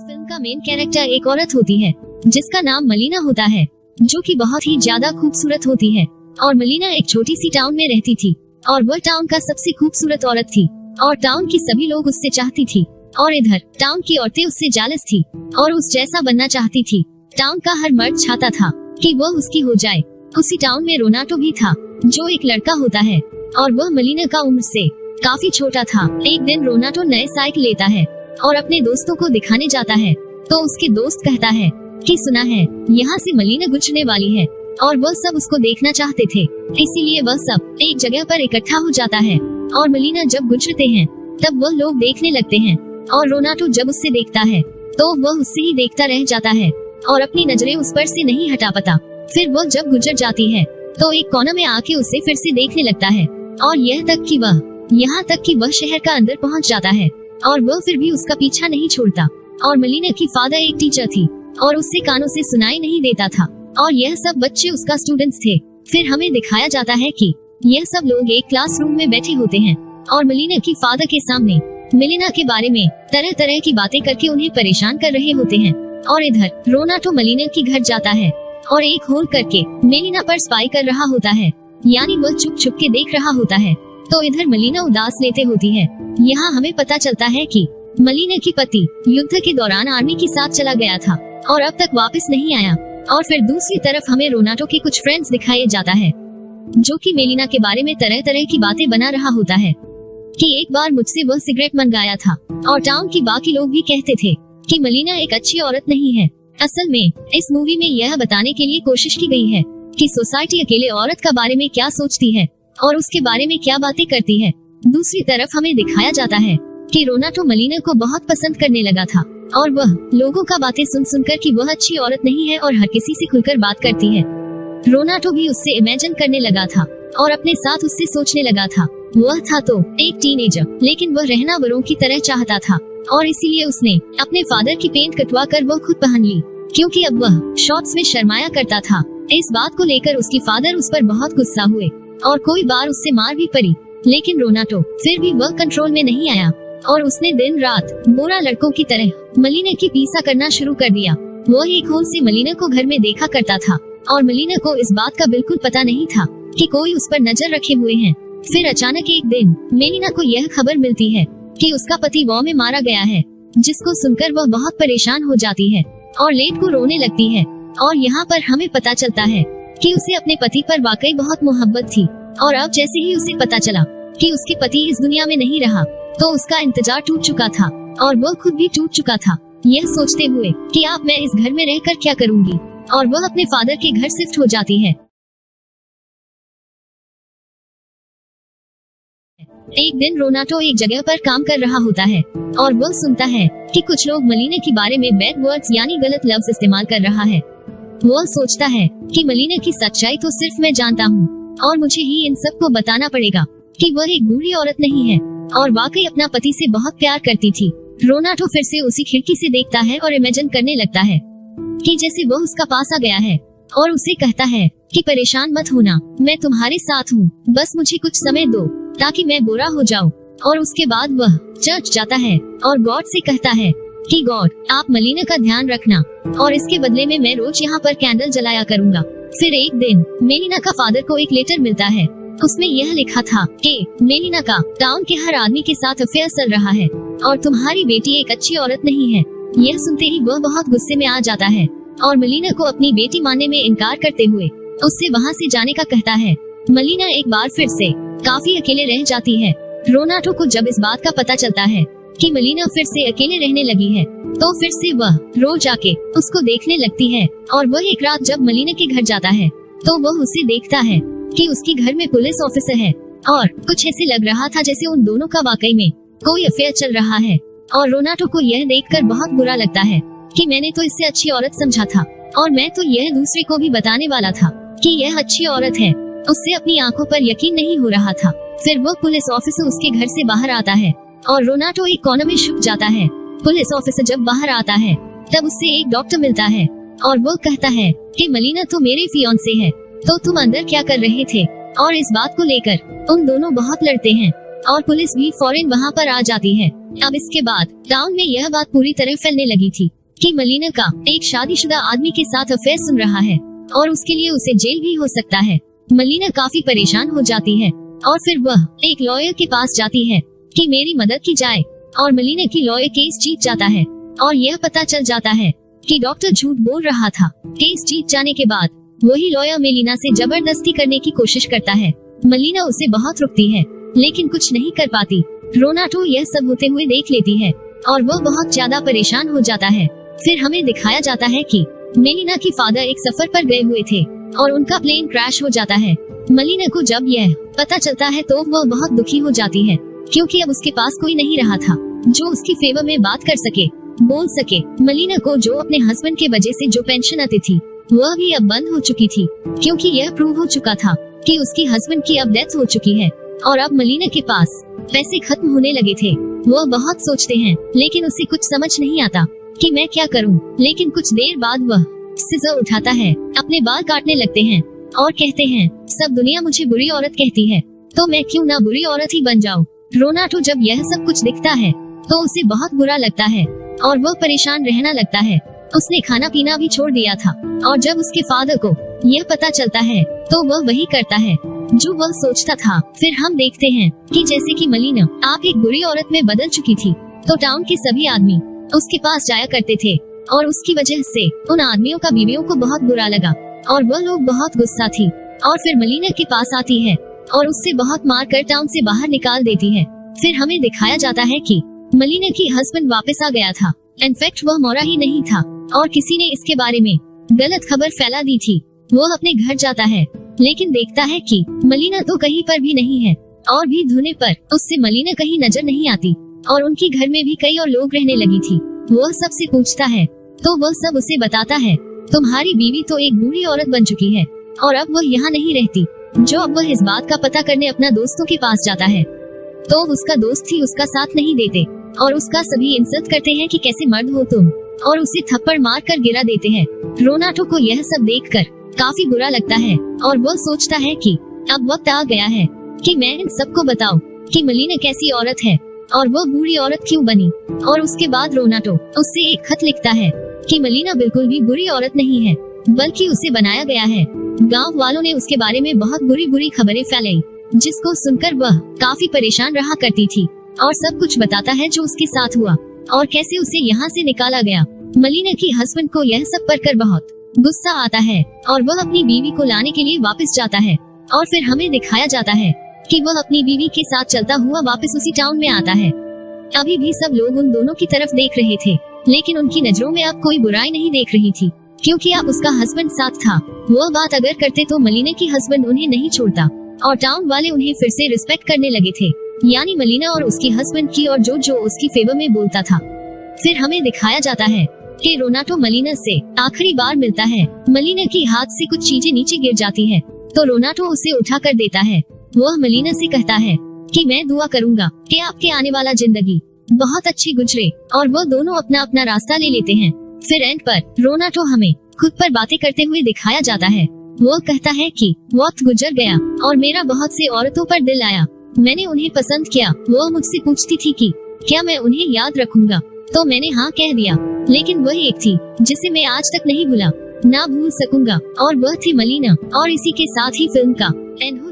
Film का main character एक औरत होती है जिसका नाम मलीना होता है, जो कि बहुत ही ज्यादा खूबसूरत होती है। और मलीना एक छोटी सी टाउन में रहती थी और वह टाउन का सबसे खूबसूरत औरत थी और टाउन की सभी लोग उससे चाहती थी। और इधर टाउन की औरतें उससे जालस थी और उस जैसा बनना चाहती थी। टाउन का हर मर्द चाहता था कि वह उसकी हो जाए। उसी टाउन में रोनाटो भी था, जो एक लड़का होता है और वह मलीना का उम्र से काफी छोटा था। एक दिन रोनाटो नए साइकिल लेता है और अपने दोस्तों को दिखाने जाता है, तो उसके दोस्त कहता है कि सुना है यहाँ से मलीना गुजरने वाली है, और वह सब उसको देखना चाहते थे। इसीलिए वह सब एक जगह पर इकट्ठा हो जाता है और मलीना जब गुजरते हैं तब वह लोग देखने लगते हैं। और रोनाटो जब उससे देखता है तो वह उससे ही देखता रह जाता है और अपनी नजरें उस पर से नहीं हटा पाता। फिर वह जब गुजर जाती है तो एक कोना में आके उसे फिर से देखने लगता है और यहाँ तक कि वह शहर का अंदर पहुँच जाता है और वह फिर भी उसका पीछा नहीं छोड़ता। और मलीना की फादर एक टीचर थी और उससे कानों से सुनाई नहीं देता था और यह सब बच्चे उसका स्टूडेंट्स थे। फिर हमें दिखाया जाता है कि यह सब लोग एक क्लासरूम में बैठे होते हैं और मलीना की फादर के सामने मलीना के बारे में तरह तरह की बातें करके उन्हें परेशान कर रहे होते हैं। और इधर रोनाटो मलीना के घर जाता है और एक होल करके मलीना पर स्पाई कर रहा होता है, यानी वह छुप छुप के देख रहा होता है। तो इधर मलीना उदास लेते होती है। यहाँ हमें पता चलता है कि मलीना की पति युद्ध के दौरान आर्मी के साथ चला गया था और अब तक वापस नहीं आया। और फिर दूसरी तरफ हमें रोनाटो के कुछ फ्रेंड्स दिखाए जाता है, जो कि मलीना के बारे में तरह तरह की बातें बना रहा होता है कि एक बार मुझसे वह सिगरेट मंगाया था। और टाउन की बाकी लोग भी कहते थे कि मलीना एक अच्छी औरत नहीं है। असल में इस मूवी में यह बताने के लिए कोशिश की गई है कि सोसाइटी अकेले औरत का बारे में क्या सोचती है और उसके बारे में क्या बातें करती है। दूसरी तरफ हमें दिखाया जाता है कि रोनाटो मलीना को बहुत पसंद करने लगा था और वह लोगों का बातें सुन सुनकर कि वह अच्छी औरत नहीं है और हर किसी से खुलकर बात करती है। रोनाटो भी उससे इमेजिन करने लगा था और अपने साथ उससे सोचने लगा था। वह था तो एक टीनेजर, लेकिन वह रहना बड़ों की तरह चाहता था और इसीलिए उसने अपने फादर की पेंट कटवा कर वह खुद पहन ली, क्योंकि अब वह शॉर्ट्स में शर्माया करता था। इस बात को लेकर उसकी फादर उस पर बहुत गुस्सा हुए और कोई बार उससे मार भी पड़ी, लेकिन रोनाटो फिर भी वह कंट्रोल में नहीं आया और उसने दिन रात बुरा लड़कों की तरह मलीना की पीछा करना शुरू कर दिया। वह एक होल से मलीना को घर में देखा करता था और मलीना को इस बात का बिल्कुल पता नहीं था कि कोई उस पर नजर रखे हुए हैं। फिर अचानक एक दिन मलीना को यह खबर मिलती है कि उसका पति वॉर में मारा गया है, जिसको सुनकर वह बहुत परेशान हो जाती है और लेट को रोने लगती है। और यहाँ पर हमें पता चलता है कि उसे अपने पति पर वाकई बहुत मोहब्बत थी और अब जैसे ही उसे पता चला कि उसके पति इस दुनिया में नहीं रहा, तो उसका इंतजार टूट चुका था और वह खुद भी टूट चुका था, यह सोचते हुए कि अब मैं इस घर में रहकर क्या करूँगी। और वह अपने फादर के घर शिफ्ट हो जाती है। एक दिन रोनाटो एक जगह पर काम कर रहा होता है और वह सुनता है कि कुछ लोग मलीना के बारे में बैड वर्ड्स यानी गलत लफ्ज इस्तेमाल कर रहा है। वह सोचता है कि मलीना की सच्चाई तो सिर्फ मैं जानता हूँ और मुझे ही इन सबको बताना पड़ेगा कि वह एक बुरी औरत नहीं है और वाकई अपना पति से बहुत प्यार करती थी। रोनाटो फिर से उसी खिड़की से देखता है और इमेजिन करने लगता है कि जैसे वह उसका पास आ गया है और उसे कहता है कि परेशान मत होना, मैं तुम्हारे साथ हूँ, बस मुझे कुछ समय दो ताकि मैं बुरा हो जाऊं। और उसके बाद वह चर्च जाता है और गॉड से कहता है कि गॉड, आप मलीना का ध्यान रखना और इसके बदले में मैं रोज यहाँ पर कैंडल जलाया करूँगा। फिर एक दिन मलीना का फादर को एक लेटर मिलता है। उसमें यह लिखा था कि मलीना का टाउन के हर आदमी के साथ अफेयर चल रहा है और तुम्हारी बेटी एक अच्छी औरत नहीं है। यह सुनते ही वह बहुत गुस्से में आ जाता है और मलीना को अपनी बेटी मानने में इनकार करते हुए उससे वहाँ से जाने का कहता है। मलीना एक बार फिर से काफी अकेले रह जाती है। रोनाटो को जब इस बात का पता चलता है कि मलीना फिर से अकेले रहने लगी है, तो फिर से वह रोज आके उसको देखने लगती है। और वह एक रात जब मलीना के घर जाता है तो वह उसे देखता है कि उसके घर में पुलिस ऑफिसर है और कुछ ऐसे लग रहा था जैसे उन दोनों का वाकई में कोई अफेयर चल रहा है। और रोनाटो को यह देखकर बहुत बुरा लगता है कि मैंने तो इससे अच्छी औरत समझा था और मैं तो यह दूसरे को भी बताने वाला था कि यह अच्छी औरत है। उससे अपनी आंखों पर यकीन नहीं हो रहा था। फिर वो पुलिस ऑफिसर उसके घर से बाहर आता है और रोनाटो एक कोने में छुप जाता है। पुलिस ऑफिसर जब बाहर आता है तब उससे एक डॉक्टर मिलता है और वो कहता है कि मलीना तो मेरे फियांसे है, तो तुम अंदर क्या कर रहे थे। और इस बात को लेकर उन दोनों बहुत लड़ते हैं और पुलिस भी फौरन वहाँ पर आ जाती है। अब इसके बाद टाउन में यह बात पूरी तरह फैलने लगी थी कि मलीना का एक शादीशुदा आदमी के साथ अफेयर सुन रहा है और उसके लिए उसे जेल भी हो सकता है। मलीना काफी परेशान हो जाती है और फिर वह एक लॉयर के पास जाती है कि मेरी मदद की जाए, और मलीना की लॉयर केस जीत जाता है और यह पता चल जाता है कि डॉक्टर झूठ बोल रहा था। केस जीत जाने के बाद वही लॉयर मलीना से जबरदस्ती करने की कोशिश करता है। मलीना उसे बहुत रुकती है लेकिन कुछ नहीं कर पाती। रोनाटो यह सब होते हुए देख लेती है और वह बहुत ज्यादा परेशान हो जाता है। फिर हमें दिखाया जाता है कि मलीना की फादर एक सफर पर गए हुए थे और उनका प्लेन क्रैश हो जाता है। मलीना को जब यह पता चलता है तो वह बहुत दुखी हो जाती है क्योंकि अब उसके पास कोई नहीं रहा था जो उसकी फेवर में बात कर सके, बोल सके। मलीना को जो अपने हस्बैंड के वजह से जो पेंशन आती थी वह भी अब बंद हो चुकी थी क्योंकि यह प्रूव हो चुका था कि उसकी हस्बैंड की अब डेथ हो चुकी है और अब मलीना के पास पैसे खत्म होने लगे थे। वह बहुत सोचते हैं लेकिन उसे कुछ समझ नहीं आता कि मैं क्या करूं। लेकिन कुछ देर बाद वह सीजर उठाता है, अपने बाल काटने लगते हैं और कहते हैं सब दुनिया मुझे बुरी औरत कहती है तो मैं क्यों ना बुरी औरत ही बन जाऊं। रोनाटो जब यह सब कुछ दिखता है तो उसे बहुत बुरा लगता है और वह परेशान रहना लगता है। उसने खाना पीना भी छोड़ दिया था और जब उसके फादर को यह पता चलता है तो वह वही करता है जो वह सोचता था। फिर हम देखते हैं कि जैसे कि मलीना आप एक बुरी औरत में बदल चुकी थी तो टाउन के सभी आदमी उसके पास जाया करते थे और उसकी वजह से उन आदमियों का बीवियों को बहुत बुरा लगा और वह लोग बहुत गुस्सा थी और फिर मलीना के पास आती है और उससे बहुत मार कर टाउन से बाहर निकाल देती है। फिर हमें दिखाया जाता है कि मलीना की हस्बैंड वापस आ गया था। इनफैक्ट वह मरा ही नहीं था और किसी ने इसके बारे में गलत खबर फैला दी थी। वह अपने घर जाता है लेकिन देखता है कि मलीना तो कहीं पर भी नहीं है और भी धुने पर उससे मलीना कहीं नजर नहीं आती और उनके घर में भी कई और लोग रहने लगी थी। वह सबसे पूछता है तो वह सब उसे बताता है तुम्हारी बीवी तो एक बूढ़ी औरत बन चुकी है और अब वह यहाँ नहीं रहती। जो अब वह इस बात का पता करने अपना दोस्तों के पास जाता है तो उसका दोस्त ही उसका साथ नहीं देते और उसका सभी इंसल्ट करते हैं कि कैसे मर्द हो तुम, और उसे थप्पड़ मार कर गिरा देते हैं। रोनाटो को यह सब देखकर काफी बुरा लगता है और वह सोचता है कि अब वक्त आ गया है कि मैं इन सबको बताऊं कि मलीना कैसी औरत है और वह बूढ़ी औरत क्यों बनी। और उसके बाद रोनाटो उससे एक खत लिखता है कि मलीना बिल्कुल भी बुरी औरत नहीं है बल्कि उसे बनाया गया है। गांव वालों ने उसके बारे में बहुत बुरी बुरी खबरें फैलाई जिसको सुनकर वह काफी परेशान रहा करती थी और सब कुछ बताता है जो उसके साथ हुआ और कैसे उसे यहाँ से निकाला गया। मलीना की हस्बैंड को यह सब पढ़कर बहुत गुस्सा आता है और वह अपनी बीवी को लाने के लिए वापस जाता है और फिर हमें दिखाया जाता है कि वह अपनी बीवी के साथ चलता हुआ वापस उसी टाउन में आता है। अभी भी सब लोग उन दोनों की तरफ देख रहे थे लेकिन उनकी नजरों में अब कोई बुराई नहीं देख रही थी क्योंकि अब उसका हस्बैंड साथ था। वह बात अगर करते तो मलीना की हस्बैंड उन्हें नहीं छोड़ता और टाउन वाले उन्हें फिर से रिस्पेक्ट करने लगे थे, यानी मलीना और उसकी हस्बैंड की, और जो उसकी फेवर में बोलता था। फिर हमें दिखाया जाता है कि रोनाटो मलीना से आखिरी बार मिलता है। मलीना की हाथ से कुछ चीजें नीचे गिर जाती है तो रोनाटो उसे उठा कर देता है। वह मलीना से कहता है कि मैं दुआ करूंगा कि आपके आने वाला जिंदगी बहुत अच्छी गुजरे, और वह दोनों अपना अपना रास्ता ले लेते हैं। फिर एंड पर रोनाटो हमें खुद पर बातें करते हुए दिखाया जाता है। वो कहता है कि वक्त गुजर गया और मेरा बहुत से औरतों पर दिल आया, मैंने उन्हें पसंद किया। वो मुझसे पूछती थी कि क्या मैं उन्हें याद रखूंगा, तो मैंने हाँ कह दिया, लेकिन वह एक थी जिसे मैं आज तक नहीं भूला, ना भूल सकूंगा, और वह थी मलीना। और इसी के साथ ही फिल्म का एंड हो